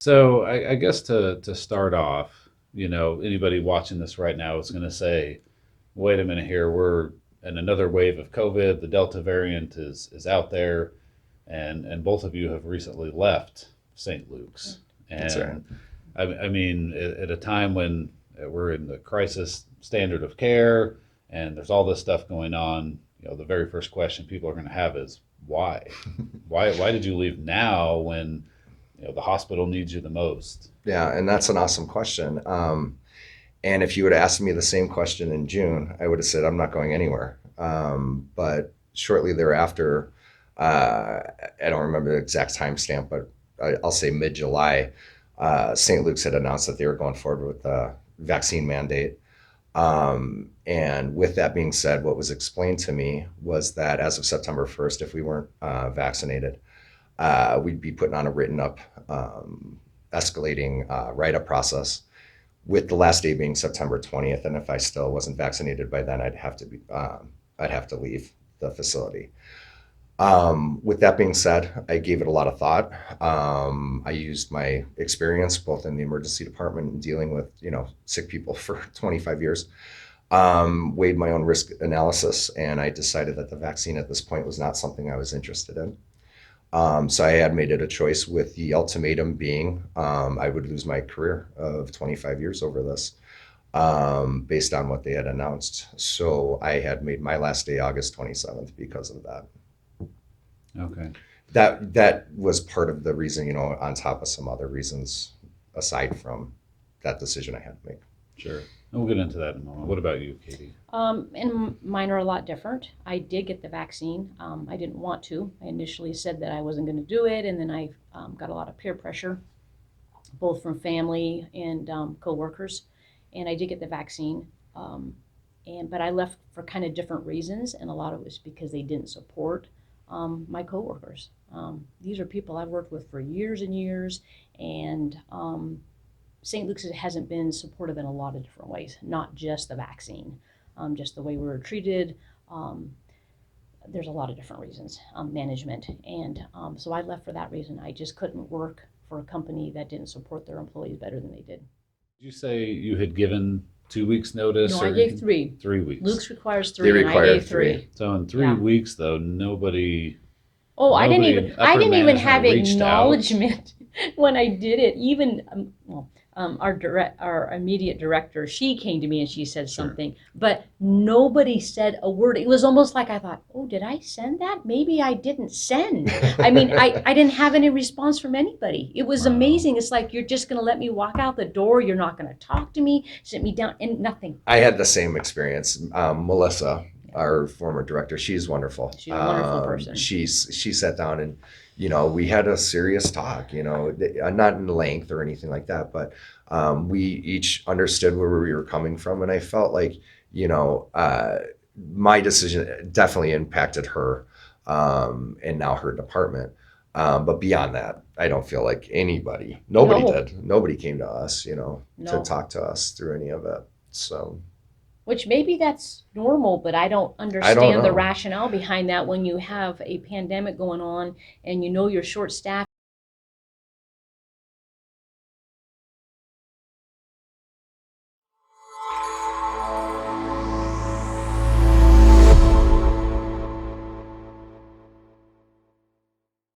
So I guess to start off, anybody watching this right now is going to say, "Wait a minute here, we're in another wave of COVID. The Delta variant is out there, and both of you have recently left St. Luke's, That's right. and I mean at a time when we're in the crisis standard of care, and there's all this stuff going on. The very first question people are going to have is why, why did you leave now when the hospital needs you the most?" Yeah, and that's an awesome question. And if you would have asked me the same question in June, I would have said I'm not going anywhere. But shortly thereafter, I don't remember the exact timestamp, but I'll say mid-July, St. Luke's had announced that they were going forward with the vaccine mandate. And with that being said, what was explained to me was that as of September 1st, if we weren't vaccinated, we'd be putting on a written up escalating write-up process with the last day being September 20th. And if I still wasn't vaccinated by then, I'd have to leave the facility. With that being said, I gave it a lot of thought. I used my experience both in the emergency department and dealing with, sick people for 25 years, weighed my own risk analysis, and I decided that the vaccine at this point was not something I was interested in. So I had made it a choice with the ultimatum being I would lose my career of 25 years over this based on what they had announced. So I had made my last day August 27th because of that. Okay. That was part of the reason, on top of some other reasons aside from that decision I had to make. Sure. And we'll get into that in a moment. What about you, Katie? And mine are a lot different. I did get the vaccine. I didn't want to. I initially said that I wasn't going to do it, and then I got a lot of peer pressure, both from family and coworkers, and I did get the vaccine. But I left for kind of different reasons, and a lot of it was because they didn't support my coworkers. These are people I've worked with for years and years, and St. Luke's hasn't been supportive in a lot of different ways, not just the vaccine, just the way we were treated. There's a lot of different reasons, management. And so I left for that reason. I just couldn't work for a company that didn't support their employees better than they did. Did you say you had given 2 weeks notice? No, or I gave 3. 3 weeks. Luke's requires They 3, and I required gave 3. So in 3 Yeah. weeks, though, nobody. Oh, I didn't Nobody even in I upper didn't even management have reached out? acknowledgement when I did it. Even our immediate director, she came to me and she said Sure. something, but nobody said a word. It was almost like I thought, oh, did I send that? Maybe I didn't send. I mean, I didn't have any response from anybody. It was Wow. amazing. It's like, you're just going to let me walk out the door. You're not going to talk to me, sit me down, and nothing. I had the same experience. Melissa, our former director, she's wonderful. She's a wonderful person. She sat down and, we had a serious talk, not in length or anything like that, but we each understood where we were coming from. And I felt like, my decision definitely impacted her and now her department. But beyond that, I don't feel like nobody No. did. Nobody came to us, to No. talk to us through any of it. So. Which maybe that's normal, but I don't understand the know. rationale behind that when you have a pandemic going on and you're short-staffed